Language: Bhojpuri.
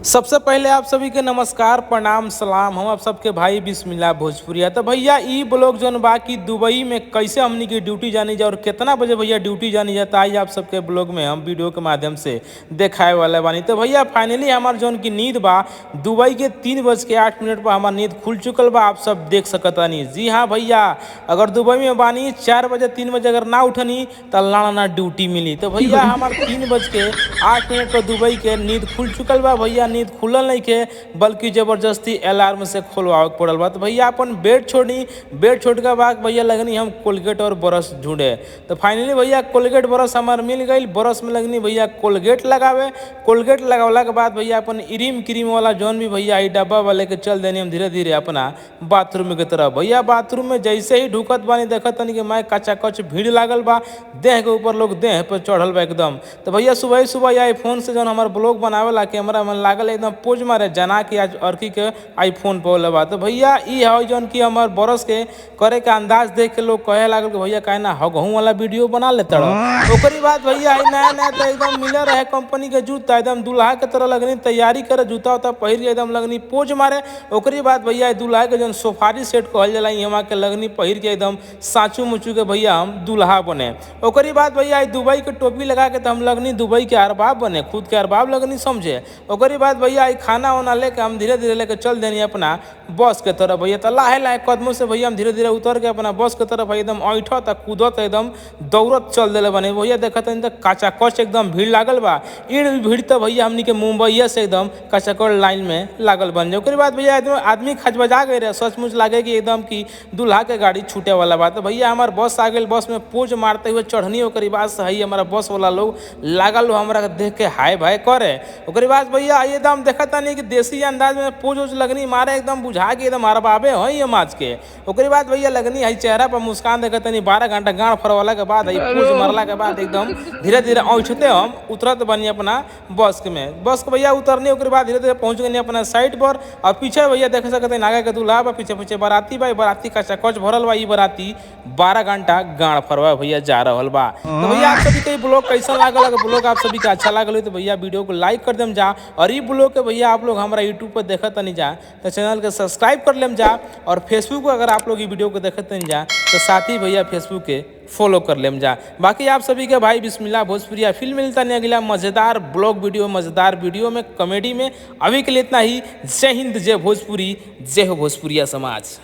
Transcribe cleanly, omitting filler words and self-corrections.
सबसे पहले आप सभी के नमस्कार प्रणाम सलाम। हम आप सबके भाई बिस्मिल्लाह भोजपुरिया। तो भैया ई ब्लॉग जौन बा कि दुबई में कैसे हमनी की ड्यूटी जानी जाए और कितना बजे भैया ड्यूटी जानी जाता है आप सबके ब्लॉग में हम वीडियो के माध्यम से दिखाए वाले बानी। तो भैया फाइनली हमार जौन की नींद बा दुबई के 3:08 पर हमार नींद खुल चुकल बा, आप सब देख सकतानी। जी हाँ भैया, अगर दुबई में बानी 4 बजे 3 बजे अगर ना उठनी तो लाना ड्यूटी मिली। तो भैया हमार 3:08 पर दुबई के नींद खुल चुकल बा। भैया नींद खुलल नहीं के बल्कि जबरदस्ती अलार्म से खोलवावे के पड़ल बा। तो भैया अपन बेड छोड़ी, बेड छोड़ के बाद भैया लगनी हम कोलगेट और ब्रश ढूंढे। तो फाइनली भैया कोलगेट ब्रश हमार मिल गई। ब्रश में लगनी भैया कोलगेट लगावे। कोलगेट लगावला के बाद भैया अपन इरीम क्रीम वाला जौन भी भैया ई डब्बा वाले के चल देनी हम धीरे धीरे अपना बाथरूम की तरफ। भैया बाथरूम में जैसे ही ढुकत बानी देखत तनी कि मैं कचा कच भीड़ लागल बा, देह के ऊपर लोग देह पर चढ़ल बा एकदम। तो भैया सुबह सुबह आईफोन से जौन हमार ब्लॉग बनावेला कैमरा में लागल एकदम पोज मारे जना कि आज अर्की के आईफोन पर बा। तो भैया ई है जौन कि हमार बरस के करे के अंदाज देख के लोग कहे लागल कि भैया काहे ना हगहू वाला वीडियो बना लेते रहो। ओकरी बाद भैया नया नया तो एकदम मिले रहे कंपनी के जूता, एकदम दूल्हा के तरह लगनी तैयारी करे, जूता उता पहिर के एकदम लगनी पोज मारे। ओकरी बाद भैया दूल्हा के जौन सोफारी सेट कहल जाला यहाँ के लगनी पहिर के एकदम साचू मुचू के भैया हम दूल्हा बने। ओकरी बाद भैया दुबई के टोपी लगा के तो हम लगनी दुबई के अरबाब बने, खुद के अरबाब लगनी समझे। ओकरी बाद भैया खाना वाना लेके हम धीरे धीरे लेके चल देनी अपना बस के तरफ। भैया तो लाहे लाहे कदमों से भैया हम धीरे धीरे उतर के अपना बस के तरफ एकदम ऐठत कूदत एकदम दौड़त चल दिले बने। भैया देखत तो काचा कच एकदम भीड़ लागल बा। ईड़ भीड़ तो भैया हमनी के मुंबई से एकदम कचाकड़ लाइन में लागल बन जाए। ओकरी बाद भैया आदमी खचबजा गए रहे, सचमुच लागे कि एकदम की दूल्हा के गाड़ी छूटे वाला बा। तो भैया हमार बस आ गई, बस में पोज मारते हुए चढ़नी। ओकरी बाद सही हमारा बस वाला लोग लागल हमरा देख के हाय भाई करे। ओकरी बाद भैया एकदम देखता नहीं कि देसी अंदाज में पोज उज लगनी मारे एकदम बुझा के एकदम अरबाबे हो ये माच के। ओकरी बाद भैया लगनी है चेहरा पर मुस्कान देखता नहीं। 12 घंटा गाँव फरवाला के बाद पोज मारला के बाद एकदम धीरे धीरे ऐठते हम उतरत बनी अपना बस के में। बस के भैया उतरनी ओकरी बाद धीरे धीरे पहुंच गई अपना साइड पर। और पीछे भैया देख सकते आगे के दूल्हा बा, पीछे पीछे बाराती बा। बाराती का चकच भरल बा। ई बाराती 12 घंटा गाँव फरवा भैया जा रहल बा। तो भैया आप सभी के ब्लॉग कैसा लागल? अगर ब्लॉग आप सभी का अच्छा लागल तो भैया वीडियो को लाइक कर देम जा। और ई ब्लॉग के भैया आप लोग हमारा यूट्यूब पर देखत नहीं जा तो चैनल के सब्सक्राइब कर लेम जा। और फेसबुक पर अगर आप लोग ये वीडियो को देखत नहीं जा तो साथ ही भैया फेसबुक के फॉलो कर लेम जा। बाकी आप सभी के भाई बिस्मिल्लाह भोजपुरिया फिल्म मिलता नहीं अगला मज़ेदार ब्लॉग वीडियो, मज़ेदार वीडियो में, कॉमेडी में। अभी के लिए इतना ही। जय हिंद, जय भोजपुरी, जय हो भोजपुरिया समाज।